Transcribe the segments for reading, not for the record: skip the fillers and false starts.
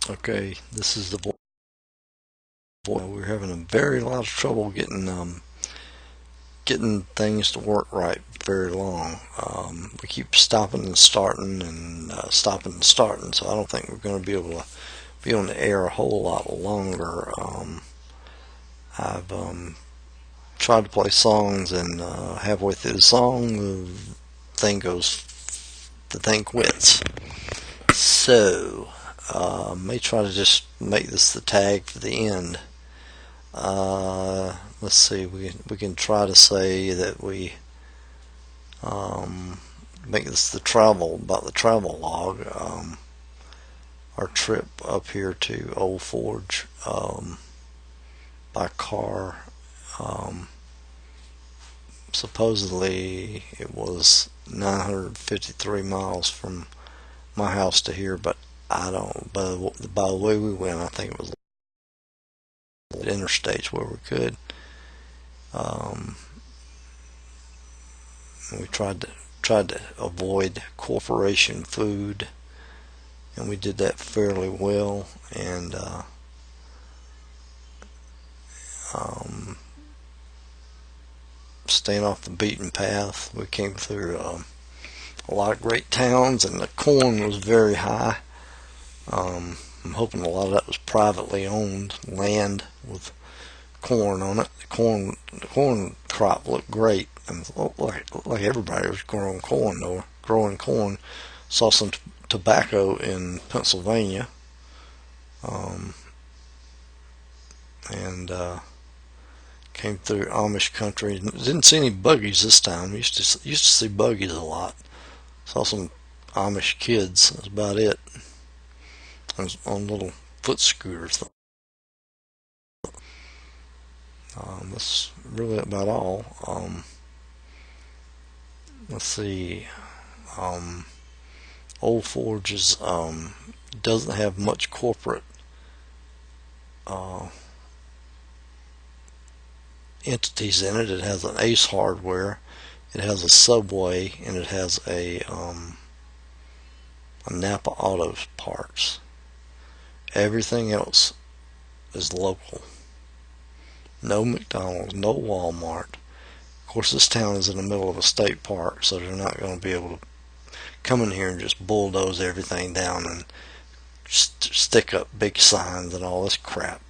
Okay, this is the voice. We're having a very lot of trouble getting things to work right very long. We keep stopping and starting and stopping and starting, so I don't think we're going to be able to be on the air a whole lot longer. I've tried to play songs, and halfway through the song, the thing quits. So, may try to just make this the tag for the end. Let's see, we can try to say that we make this the travel log. Our trip up here to Old Forge by car. Supposedly it was 953 miles from my house to here, but I don't. By the way we went, I think it was interstates where we could. We tried to avoid corporation food, and we did that fairly well. And staying off the beaten path, we came through a lot of great towns, and the corn was very high. I'm hoping a lot of that was privately owned land with corn on it. The corn crop looked great, and like everybody was growing corn. Saw some tobacco in Pennsylvania, and came through Amish country. Didn't see any buggies this time. Used to see buggies a lot. Saw some Amish kids. That's about it. On little foot scooters. That's really about all. Let's see. Old Forges doesn't have much corporate entities in it. It has an Ace Hardware, it has a Subway, and it has a Napa Autos Parts. Everything else is local. No McDonald's, no Walmart. Of course, this town is in the middle of a state park, so they're not going to be able to come in here and just bulldoze everything down and stick up big signs and all this crap.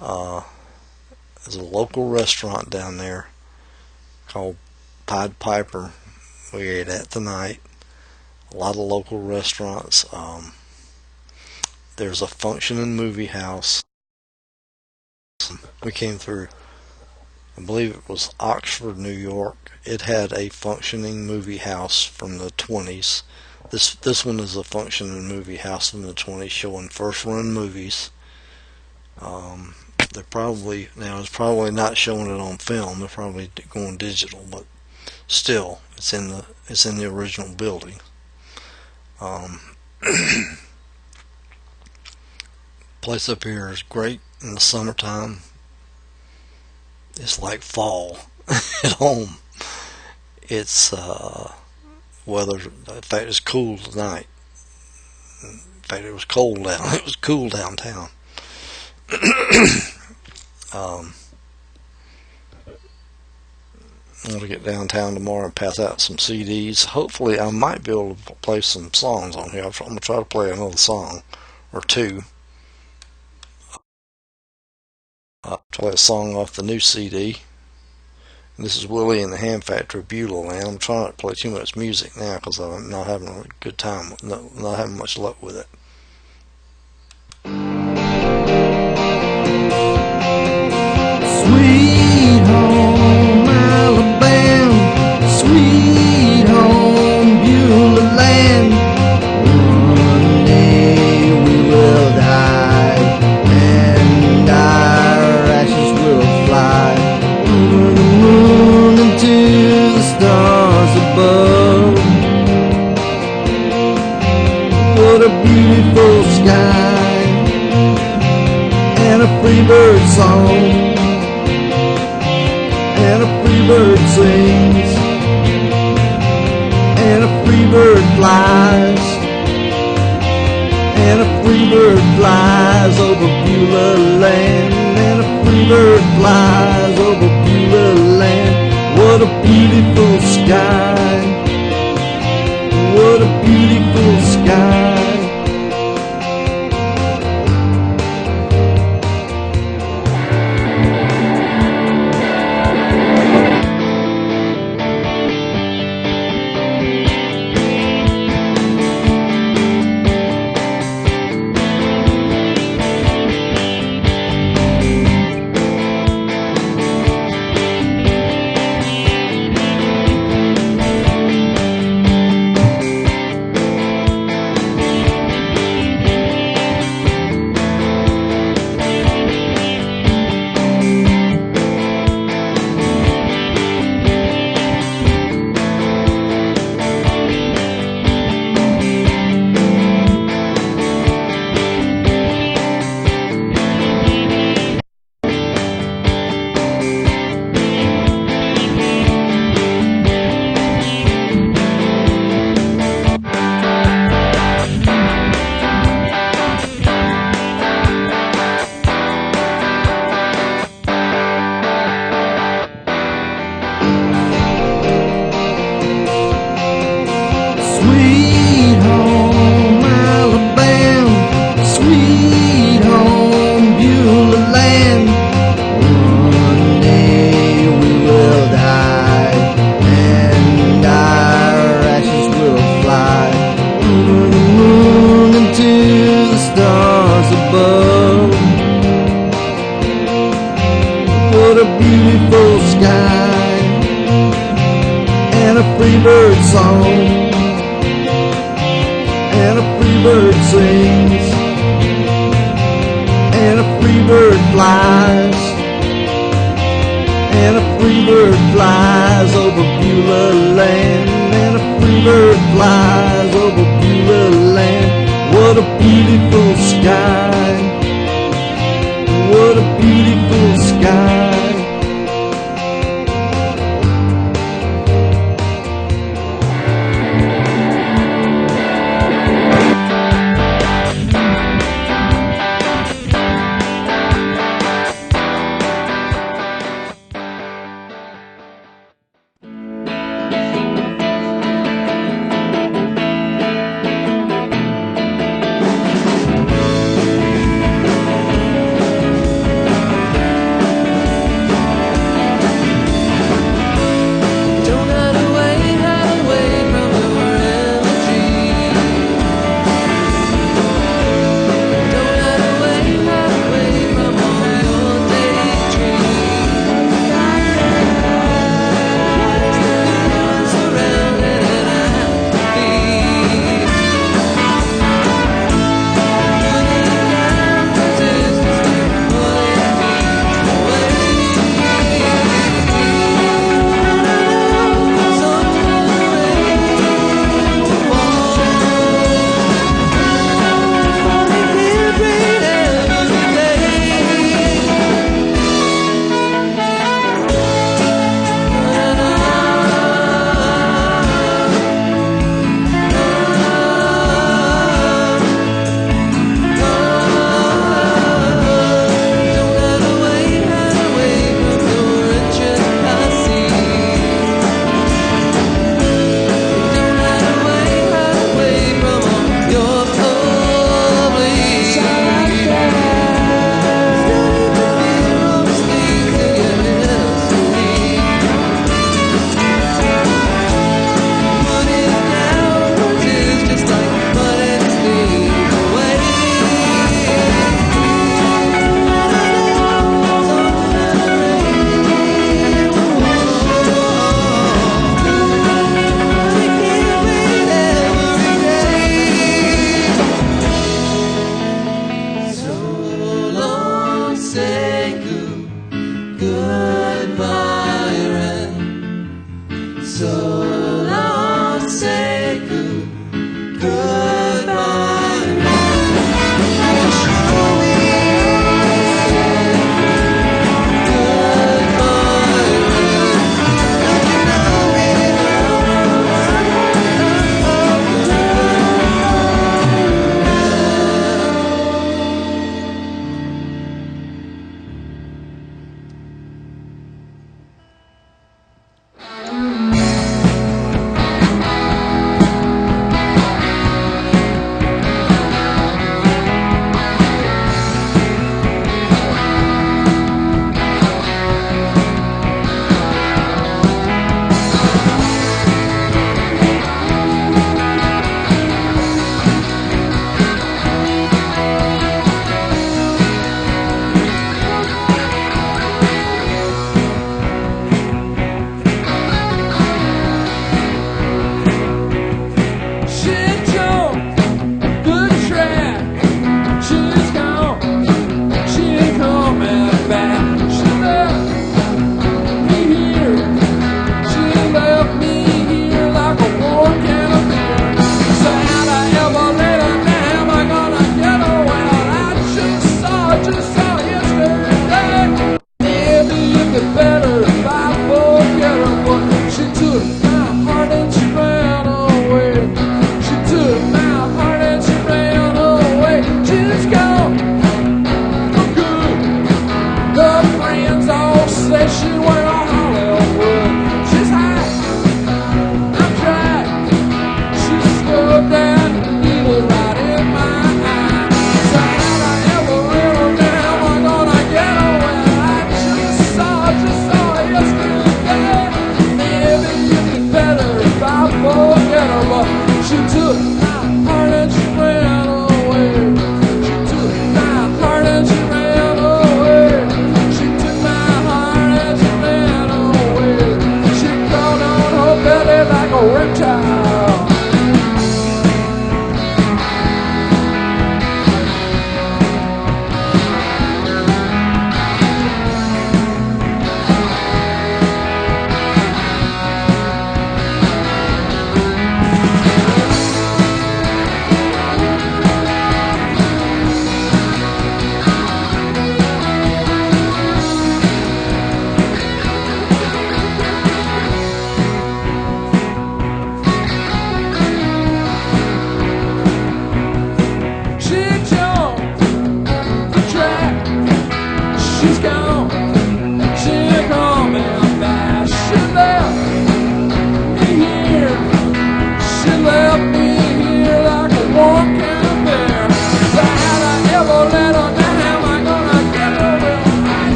There's a local restaurant down there called Pied Piper. We ate at tonight. A lot of local restaurants. There's a functioning movie house. We came through, I believe it was Oxford, New York. It had a functioning movie house from the 20s. This one is a functioning movie house from the 20s, showing first run movies. It's probably not showing it on film. They're probably going digital, but still, it's in the original building. Place up here is great in the summertime. It's like fall at home. It's weather. In fact, it's cool tonight. In fact, it was cold down. It was cool downtown. I want to get downtown tomorrow and pass out some CDs. Hopefully, I might be able to play some songs on here. I'm going to try to play another song or two. Play a song off the new CD. And this is Willie and the Ham Factory, Beulah Land. I'm trying not to play too much music now because I'm not having a good time, not having much luck with it. Sweet home Alabama, sweet home Beulah Land. One day we will die, and our ashes will fly over the moon and to the stars above. What a beautiful sky, and a free bird song, and a free bird sings, and a free bird flies, and a free free bird flies over Beulah land, and a free bird flies over Beulah land. What a beautiful sky, what a beautiful sky. Sweet home Alabama, sweet home Beulah land. One day we will die, and our ashes will fly over the moon and to the stars above. What a beautiful sky, and a free bird song, and a free bird sings, and a free bird flies, and a free bird flies over Beulah land, and a free bird flies over Beulah land. What a beautiful sky, what a beautiful sky.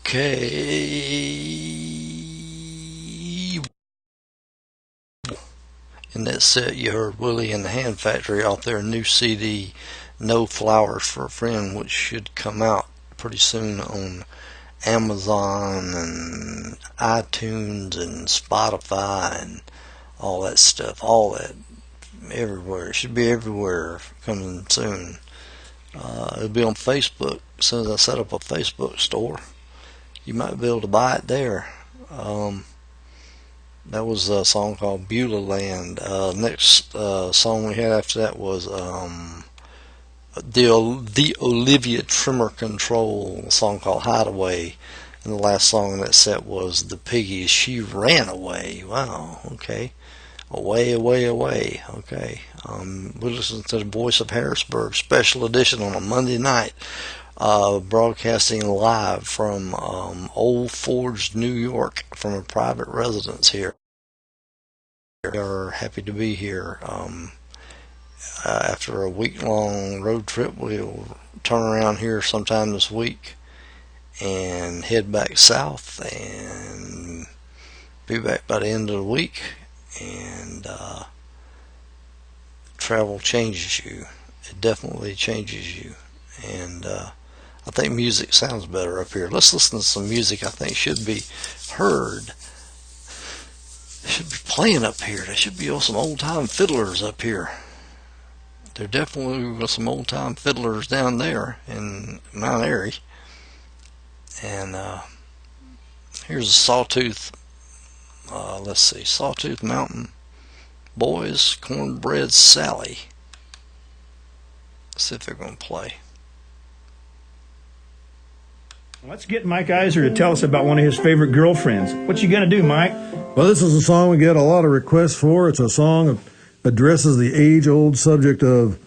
Okay. In that set, you heard Willie and the Hand Factory off their new CD, No Flowers for a Friend, which should come out pretty soon on Amazon and iTunes and Spotify and all that stuff. All that everywhere. It should be everywhere coming soon. It'll be on Facebook. As soon as I set up a Facebook store, you might be able to buy it there. That was a song called Beulah Land. Next song we had after that was the Olivia Trimmer Control, a song called Hideaway. And the last song in that set was The Piggies, She Ran Away. Wow, okay. Away, away, away. Okay. We listened to the Voice of Harrisburg special edition on a Monday night, broadcasting live from Old Forge, New York, from a private residence here. We are happy to be here. After a week-long road trip, we'll turn around here sometime this week and head back south and be back by the end of the week. And travel changes you. It definitely changes you. And I think music sounds better up here. Let's listen to some music I think should be heard. Should be playing up here. There should be some old-time fiddlers up here. There definitely was some old-time fiddlers down there in Mount Airy. And here's a Sawtooth. Let's see, Sawtooth Mountain Boys, Cornbread Sally. Let's see if they're going to play. Let's get Mike Iser to tell us about one of his favorite girlfriends. What you gonna do, Mike? Well, this is a song we get a lot of requests for. It's a song that addresses the age-old subject of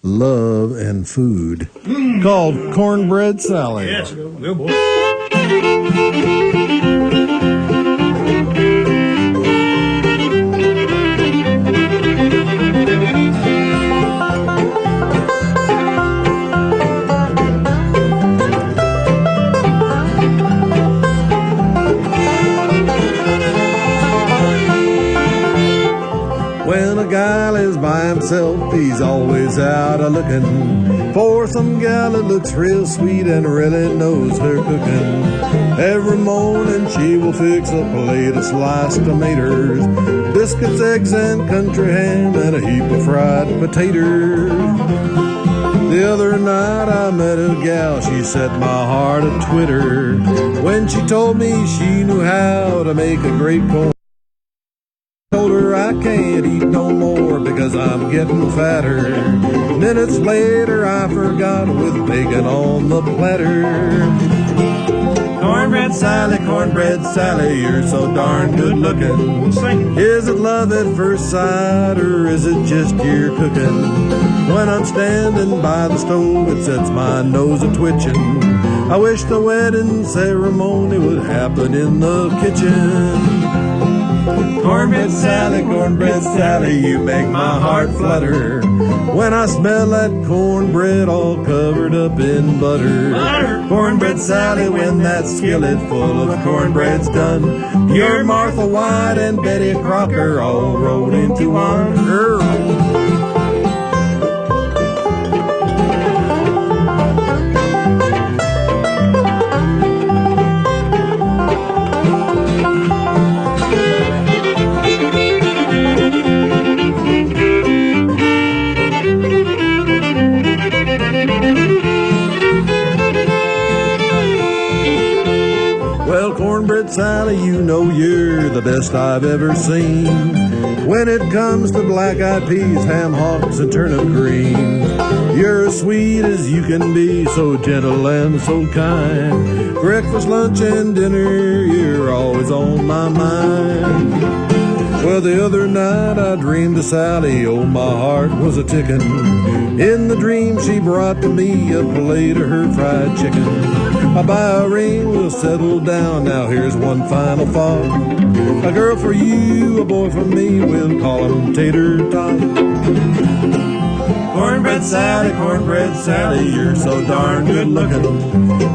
love and food, called Cornbread Sally. Yes, go boy. When a gal is by himself, he's always out a-looking for some gal that looks real sweet and really knows her cooking. Every morning she will fix a plate of sliced tomatoes, biscuits, eggs, and country ham, and a heap of fried potatoes. The other night I met a gal, she set my heart a-twitter when she told me she knew how to make a great corn. Told her I can't eat no more because I'm getting fatter. Minutes later I forgot with bacon on the platter. Cornbread Sally, you're so darn good looking. Is it love at first sight or is it just your cooking? When I'm standing by the stove it sets my nose a-twitching. I wish the wedding ceremony would happen in the kitchen. Cornbread Sally, you make my heart flutter when I smell that cornbread all covered up in butter. Cornbread Sally, when that skillet full of cornbread's done, you're Martha White and Betty Crocker all rolled into one. Well, Cornbread Sally, you know you're the best I've ever seen when it comes to black-eyed peas, ham hocks, and turnip greens. You're as sweet as you can be, so gentle and so kind. Breakfast, lunch, and dinner, you're always on my mind. Well, the other night I dreamed of Sally, oh, my heart was a-ticking. In the dream she brought to me a plate of her fried chicken. I buy a ring, we'll settle down, now here's one final thought. A girl for you, a boy for me, we'll call him Tater Tot. Cornbread Sally, you're so darn good looking.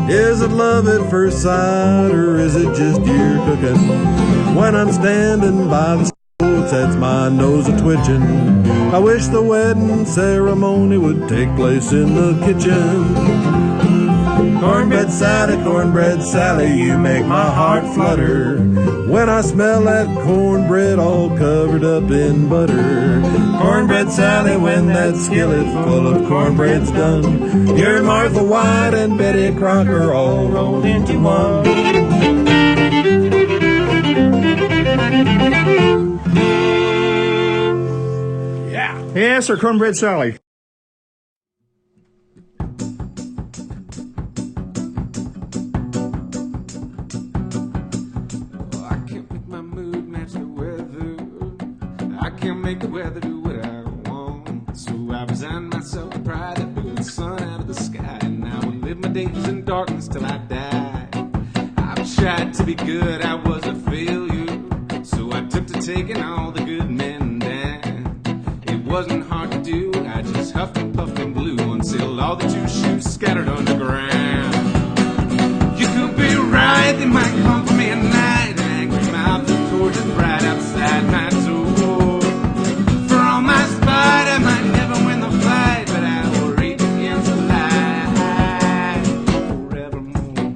Is it love at first sight, or is it just your cooking? When I'm standing by the stove, it sets my nose a-twitching. I wish the wedding ceremony would take place in the kitchen. Cornbread Sally, you make my heart flutter when I smell that cornbread all covered up in butter. Cornbread Sally, when that skillet full of cornbread's done, you're Martha White and Betty Crocker all rolled into one. Yeah. Yes, or Cornbread Sally. Make the weather do what I want, so I resign myself to pride that blew the sun out of the sky, and I will live my days in darkness till I die. I've tried to be good, I was a failure, so I took to taking all the good men down. It wasn't hard to do, I just huffed and puffed and blew until all the juice shoes scattered on the ground. You could be right, they might come for me at night, angry mouth and torches right outside my door. I might never win the fight, but I will rage against the light forevermore.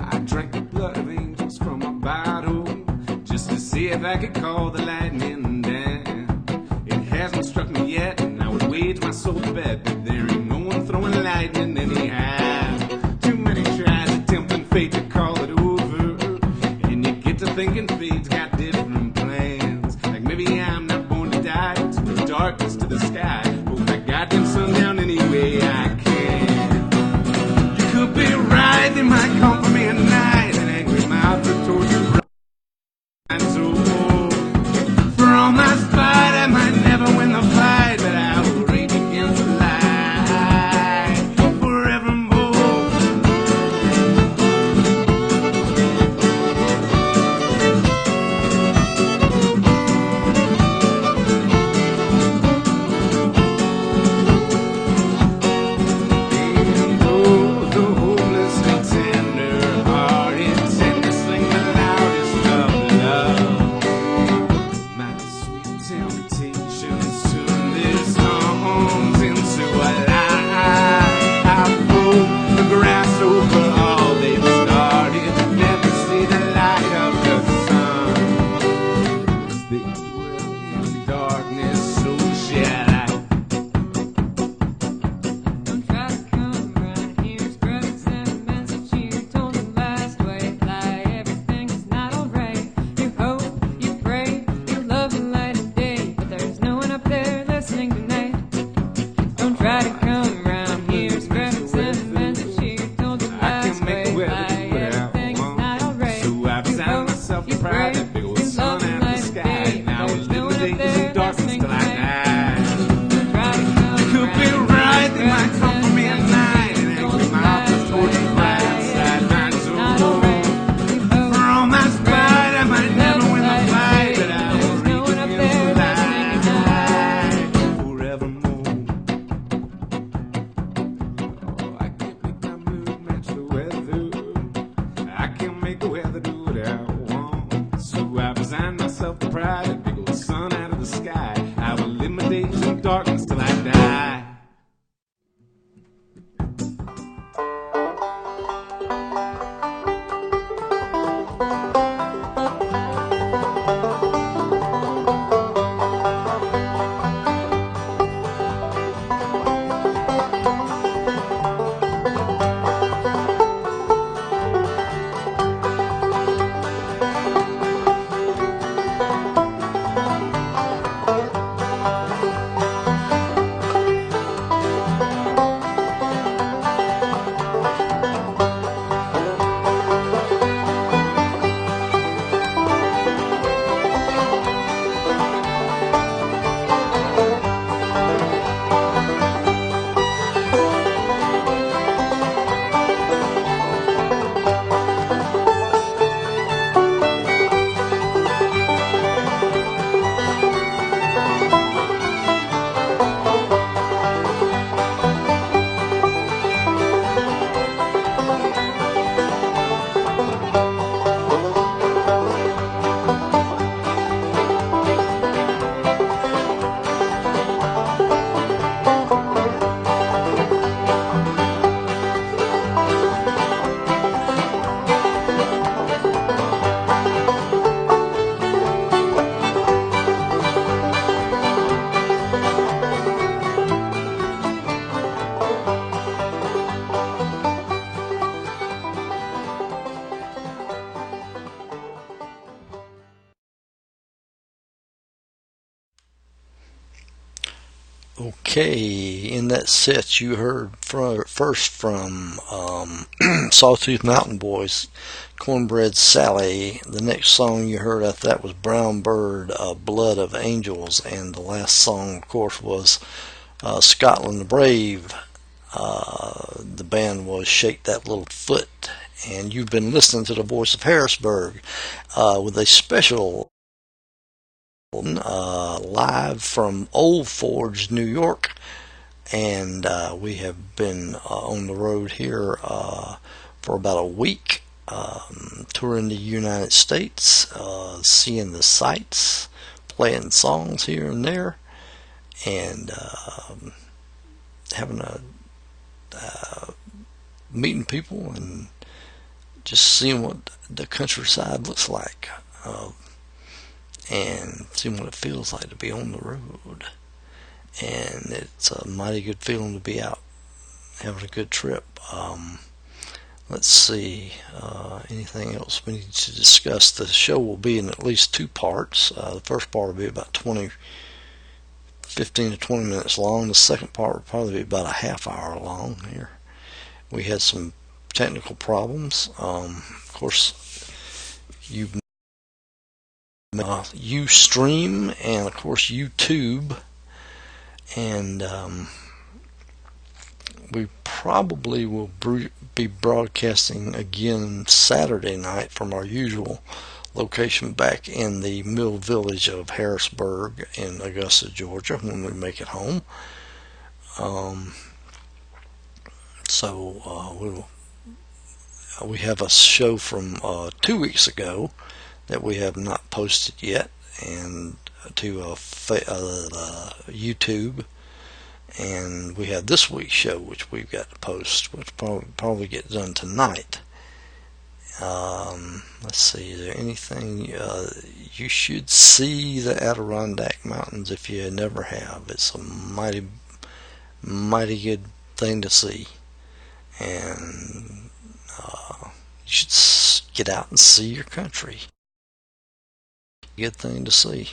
I drank the blood of angels from a bottle just to see if I could call the lightning down. It hasn't struck me yet, and I would wage my soul to bet that there ain't no one throwing lightning anyhow. Too many tries attempting fate to call it over, and you get to thinking fate's got different plans. Like maybe I'm not to the darkness to the sky. Hold that goddamn sun down any way I can. You could be right, they might come for me at night, an angry mouth that tortures and so for all my spite, I might never win the fight, but I will rage against the light forevermore. Okay, in that set you heard first from Sawtooth Mountain Boys, Cornbread Sally. The next song you heard after that was Brown Bird, Blood of Angels, and the last song, of course, was Scotland the Brave. The band was Shake That Little Foot, and you've been listening to the Voice of Harrisburg with a special live from Old Forge, New York, and we have been on the road here for about a week, touring the United States, seeing the sights, playing songs here and there, and having a meeting people and just seeing what the countryside looks like. And seeing what it feels like to be on the road. And it's a mighty good feeling to be out having a good trip. Let's see, anything else we need to discuss? The show will be in at least two parts. The first part will be about 15 to 20 minutes long. The second part will probably be about a half hour long here. We had some technical problems. Of course, Ustream and of course YouTube, and we probably will be broadcasting again Saturday night from our usual location back in the mill village of Harrisburg in Augusta, Georgia, when we make it home. We have a show from 2 weeks ago that we have not posted yet, and to YouTube, and we have this week's show which we've got to post, which probably get done tonight. Let's see, is there anything you should see the Adirondack Mountains if you never have. It's a mighty good thing to see, and you should get out and see your country. Good thing to see.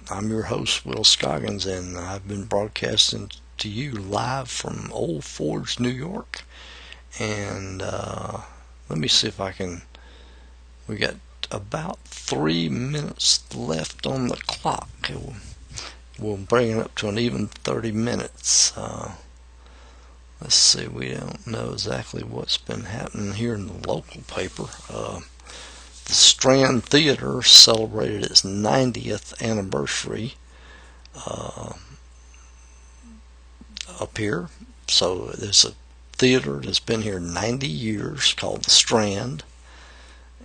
I'm your host, Will Scoggins, and I've been broadcasting to you live from Old Forge, New York. And let me see if I can. We got about 3 minutes left on the clock. We'll bring it up to an even 30 minutes. Let's see, we don't know exactly what's been happening here in the local paper. The Strand Theater celebrated its 90th anniversary up here. So there's a theater that's been here 90 years called the Strand,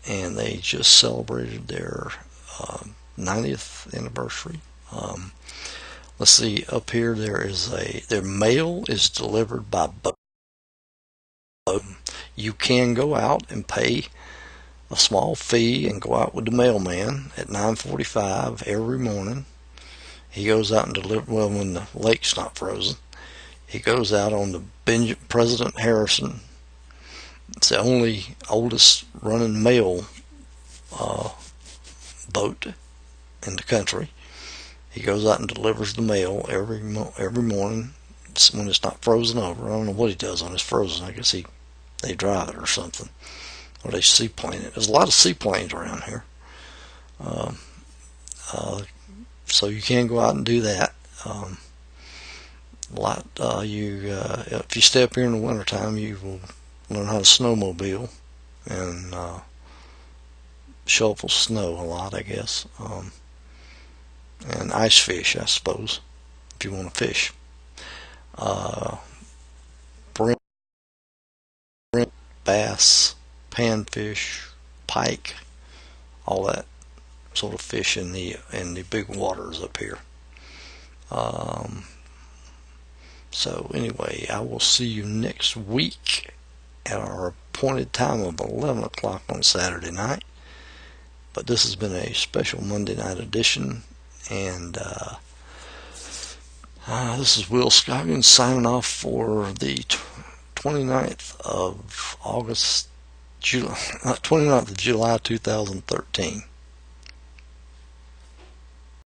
and they just celebrated their 90th anniversary. Let's see, up here their mail is delivered by boat. You can go out and pay a small fee and go out with the mailman at 9:45 every morning. He goes out and delivers, well, when the lake's not frozen. He goes out on the President Harrison. It's the only oldest running mail boat in the country. He goes out and delivers the mail every morning when it's not frozen over. I don't know what he does when it's frozen. I guess they drive it or something, or they seaplane it. There's a lot of seaplanes around here, so you can go out and do that. If you stay up here in the wintertime, you will learn how to snowmobile and shovel snow a lot, I guess. And ice fish, I suppose, if you want to fish. Brim, bass, panfish, pike, all that sort of fish in the big waters up here. So anyway, I will see you next week at our appointed time of 11 o'clock on Saturday night. But this has been a special Monday night edition. And this is Will Scoggins signing off for the 29th of August 29th of July 2013.